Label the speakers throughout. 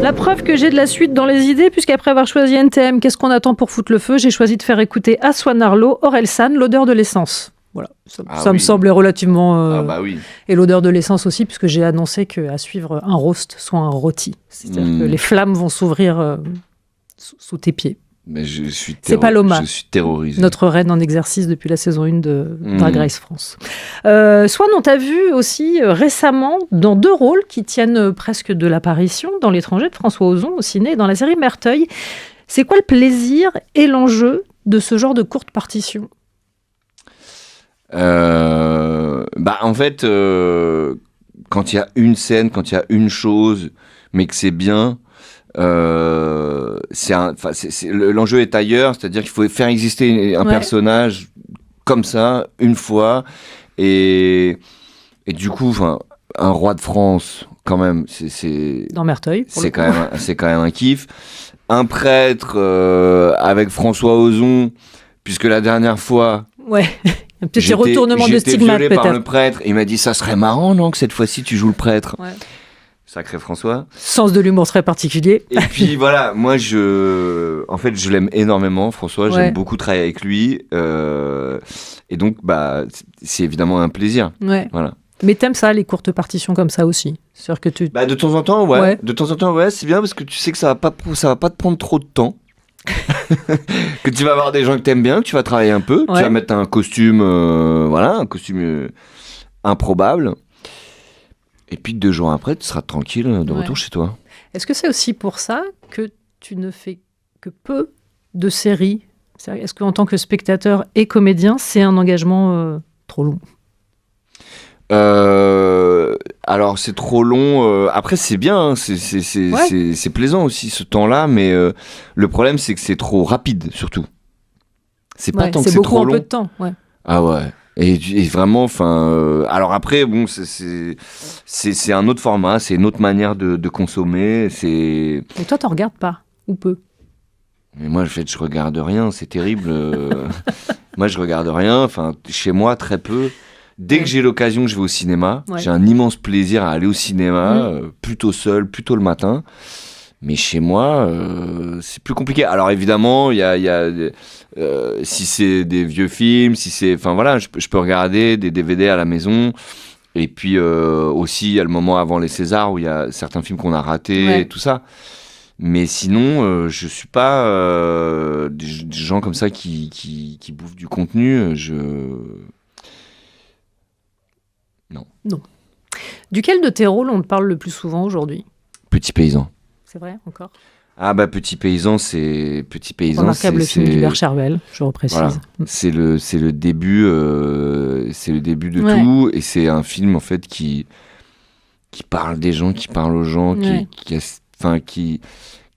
Speaker 1: La preuve que j'ai de la suite dans les idées, puisqu'après avoir choisi NTM, qu'est-ce qu'on attend pour foutre le feu, j'ai choisi de faire écouter Aswan Arlo, Orelsan, l'odeur de l'essence. Voilà, ça me semblait relativement...
Speaker 2: Ah bah oui.
Speaker 1: Et l'odeur de l'essence aussi, puisque j'ai annoncé qu'à suivre un roast, soit un rôti. C'est-à-dire que les flammes vont s'ouvrir sous tes pieds.
Speaker 2: Mais je suis
Speaker 1: C'est Paloma,
Speaker 2: je suis terrorisé.
Speaker 1: notre reine en exercice depuis la saison 1 de Drag Race France. Swan, on t'a vu aussi récemment dans 2 rôles qui tiennent presque de l'apparition dans l'étranger de François Ozon au ciné et dans la série Merteuil. C'est quoi le plaisir et l'enjeu de ce genre de courte partition ?
Speaker 2: En fait, quand il y a une scène, quand il y a une chose, mais que c'est bien, l'enjeu est ailleurs, c'est-à-dire qu'il faut faire exister un personnage comme ça, une fois, et du coup, un roi de France, quand même, c'est
Speaker 1: dans Merteuil,
Speaker 2: c'est quand même un kiff. Un prêtre avec François Ozon, puisque la dernière fois...
Speaker 1: Ouais. Un petit retournement de stigmate,
Speaker 2: peut-être. J'étais violé par le prêtre. Il m'a dit, ça serait marrant, non, que cette fois-ci, tu joues le prêtre. Ouais. Sacré François.
Speaker 1: Sens de l'humour très particulier.
Speaker 2: Et puis, voilà, moi, en fait, je l'aime énormément, François. J'aime beaucoup travailler avec lui. Et donc, c'est évidemment un plaisir.
Speaker 1: Ouais.
Speaker 2: Voilà.
Speaker 1: Mais t'aimes ça, les courtes partitions comme ça aussi? C'est-à-dire que
Speaker 2: de temps en temps, ouais. De temps en temps, ouais, c'est bien parce que tu sais que ça va pas te prendre trop de temps. Que tu vas avoir des gens que t'aimes bien, que tu vas travailler un peu, tu vas mettre un costume, un costume improbable, et puis 2 jours après, tu seras tranquille de retour chez toi.
Speaker 1: Est-ce que c'est aussi pour ça que tu ne fais que peu de séries? Est-ce qu'en tant que spectateur et comédien, c'est un engagement trop long?
Speaker 2: Alors c'est trop long. Après c'est bien, hein, c'est plaisant aussi ce temps-là, mais le problème c'est que c'est trop rapide surtout. C'est pas tant que c'est trop long.
Speaker 1: C'est beaucoup en peu de temps. Ouais.
Speaker 2: Ah ouais. Et vraiment, alors après bon, c'est un autre format, c'est une autre manière de consommer. Et
Speaker 1: toi t'en regardes pas ou peu?
Speaker 2: Mais moi en fait je regarde rien, c'est terrible. Moi je regarde rien. Chez moi très peu. Dès que j'ai l'occasion, je vais au cinéma. J'ai un immense plaisir à aller au cinéma, plutôt seul, plutôt le matin. Mais chez moi, c'est plus compliqué. Alors évidemment, il y a si c'est des vieux films, je peux regarder des DVD à la maison. Et puis aussi, il y a le moment avant les Césars où il y a certains films qu'on a ratés et tout ça. Mais sinon, je suis pas des gens comme ça qui bouffent du contenu.
Speaker 1: Non. Duquel de tes rôles on te parle le plus souvent aujourd'hui?
Speaker 2: Petit paysan.
Speaker 1: C'est vrai, encore?
Speaker 2: Ah Petit paysan,
Speaker 1: remarquable film d'Hubert Chervel, je reprécise.
Speaker 2: Voilà. C'est le début, de tout, et c'est un film en fait qui parle des gens, qui parle aux gens, qui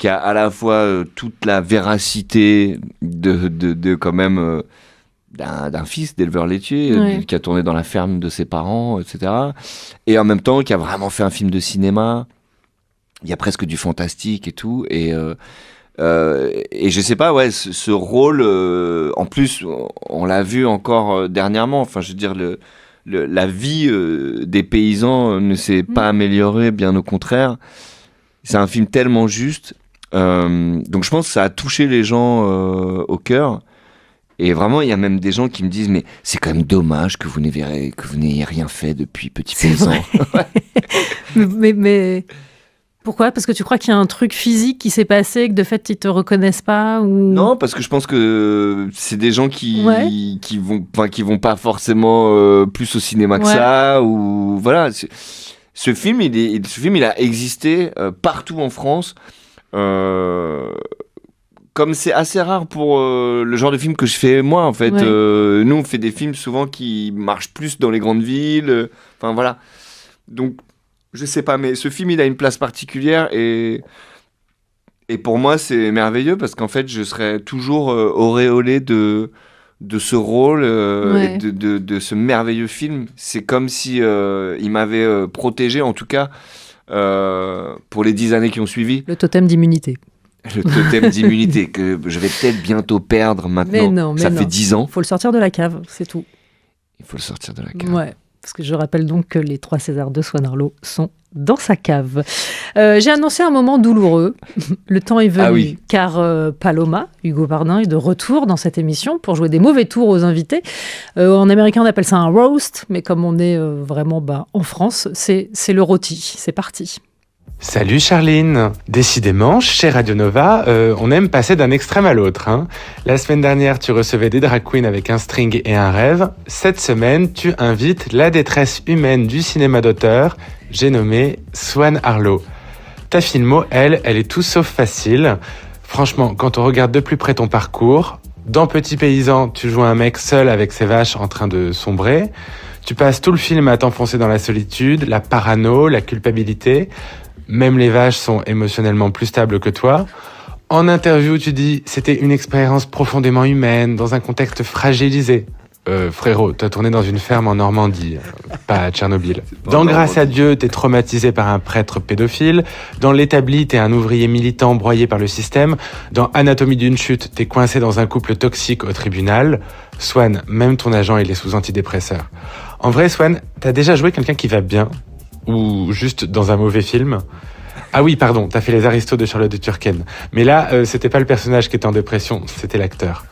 Speaker 2: a à la fois toute la véracité de quand même d'un fils d'éleveur laitier qui a tourné dans la ferme de ses parents, etc. Et en même temps qui a vraiment fait un film de cinéma. Il y a presque du fantastique et tout. Et je sais pas, ce rôle, en plus, on l'a vu encore dernièrement. Enfin, je veux dire, la vie des paysans ne s'est pas améliorée, bien au contraire. C'est un film tellement juste. Donc je pense que ça a touché les gens au cœur. Et vraiment, il y a même des gens qui me disent, mais c'est quand même dommage que vous n'ayez rien fait depuis Petit Paysan.
Speaker 1: mais pourquoi? Parce que tu crois qu'il y a un truc physique qui s'est passé, que de fait, ils te reconnaissent pas ou...
Speaker 2: Non, parce que je pense que c'est des gens qui vont pas forcément plus au cinéma que ça, ou voilà. Ce film, il a existé partout en France. Comme c'est assez rare pour le genre de film que je fais moi, en fait. Nous, on fait des films souvent qui marchent plus dans les grandes villes. Voilà. Donc, je sais pas, mais ce film, il a une place particulière et pour moi, c'est merveilleux parce qu'en fait, je serai toujours auréolé de ce rôle et de ce merveilleux film. C'est comme si il m'avait protégé, en tout cas, pour les 10 années qui ont suivi.
Speaker 1: Le totem d'immunité.
Speaker 2: Le totem d'immunité que je vais peut-être bientôt perdre maintenant.
Speaker 1: Mais non,
Speaker 2: ça fait 10 ans.
Speaker 1: Il faut le sortir de la cave, c'est tout.
Speaker 2: Il faut le sortir de la cave.
Speaker 1: Ouais. Parce que je rappelle donc que les 3 Césars de Swan Arlo sont dans sa cave. J'ai annoncé un moment douloureux. Le temps est venu, car Paloma, Hugo Bardin, est de retour dans cette émission pour jouer des mauvais tours aux invités. En américain, on appelle ça un roast, mais comme on est vraiment en France, c'est le rôti. C'est parti.
Speaker 3: Salut Charline. Décidément, chez Radio Nova, on aime passer d'un extrême à l'autre. La semaine dernière, tu recevais des drag queens avec un string et un rêve. Cette semaine, tu invites la détresse humaine du cinéma d'auteur. J'ai nommé Swan Arlo. Ta filmo, elle est tout sauf facile. Franchement, quand on regarde de plus près ton parcours, dans Petit Paysan, tu joues un mec seul avec ses vaches en train de sombrer. Tu passes tout le film à t'enfoncer dans la solitude, la parano, la culpabilité. Même les vaches sont émotionnellement plus stables que toi. En interview, tu dis « C'était une expérience profondément humaine, dans un contexte fragilisé ». Frérot, t'as tourné dans une ferme en Normandie, pas à Tchernobyl. Dans Grâce à Dieu, t'es traumatisé par un prêtre pédophile. Dans L'Établi, t'es un ouvrier militant broyé par le système. Dans Anatomie d'une chute, t'es coincé dans un couple toxique au tribunal. Swan, même ton agent, il est sous antidépresseur. En vrai, Swan, t'as déjà joué quelqu'un qui va bien ? Ou juste dans un mauvais film ? Ah oui, pardon, t'as fait Les Aristos de Charlotte de Turckheim. Mais là, c'était pas le personnage qui était en dépression, c'était l'acteur.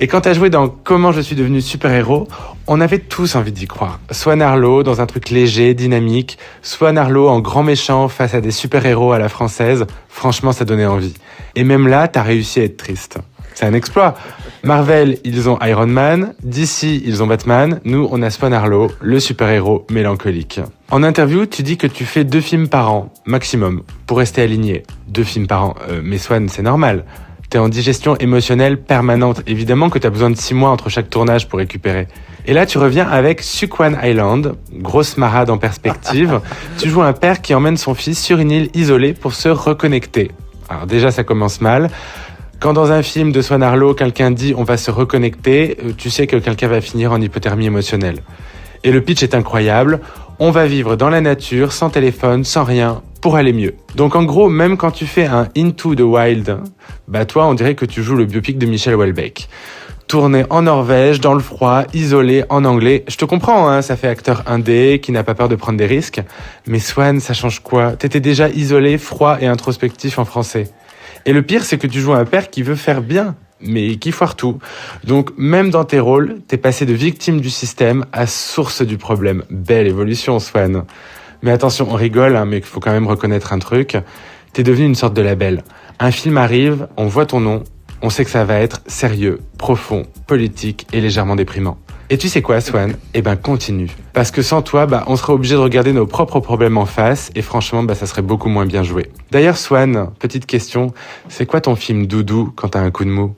Speaker 3: Et quand t'as joué dans Comment je suis devenu super-héros, on avait tous envie d'y croire. Swan Arlo dans un truc léger, dynamique. Swan Arlo en grand méchant face à des super-héros à la française. Franchement, ça donnait envie. Et même là, t'as réussi à être triste. C'est un exploit. Marvel, ils ont Iron Man. DC, ils ont Batman. Nous, on a Swan Arlo, le super-héros mélancolique. En interview, tu dis que tu fais 2 films par an, maximum, pour rester aligné. 2 films par an. Mais Swan, c'est normal. T'es en digestion émotionnelle permanente. Évidemment que t'as besoin de 6 mois entre chaque tournage pour récupérer. Et là, tu reviens avec Sukwan Island, grosse marade en perspective. Tu joues un père qui emmène son fils sur une île isolée pour se reconnecter. Alors déjà, ça commence mal. Quand dans un film de Swan Arlo, quelqu'un dit « on va se reconnecter », tu sais que quelqu'un va finir en hypothermie émotionnelle. Et le pitch est incroyable. On va vivre dans la nature, sans téléphone, sans rien, pour aller mieux. Donc en gros, même quand tu fais un Into the Wild, bah toi, on dirait que tu joues le biopic de Michel Houellebecq. Tourné en Norvège, dans le froid, isolé, en anglais. Je te comprends, ça fait acteur indé, qui n'a pas peur de prendre des risques. Mais Swan, ça change quoi ? T'étais déjà isolé, froid et introspectif en français. Et le pire, c'est que tu joues un père qui veut faire bien, mais qui foire tout. Donc, même dans tes rôles, t'es passé de victime du système à source du problème. Belle évolution, Swan. Mais attention, on rigole, mais il faut quand même reconnaître un truc. T'es devenu une sorte de label. Un film arrive, on voit ton nom, on sait que ça va être sérieux, profond, politique et légèrement déprimant. Et tu sais quoi, Swan ? Continue. Parce que sans toi, on serait obligé de regarder nos propres problèmes en face, et franchement, ça serait beaucoup moins bien joué. D'ailleurs, Swan, petite question, c'est quoi ton film doudou quand t'as un coup de mou ?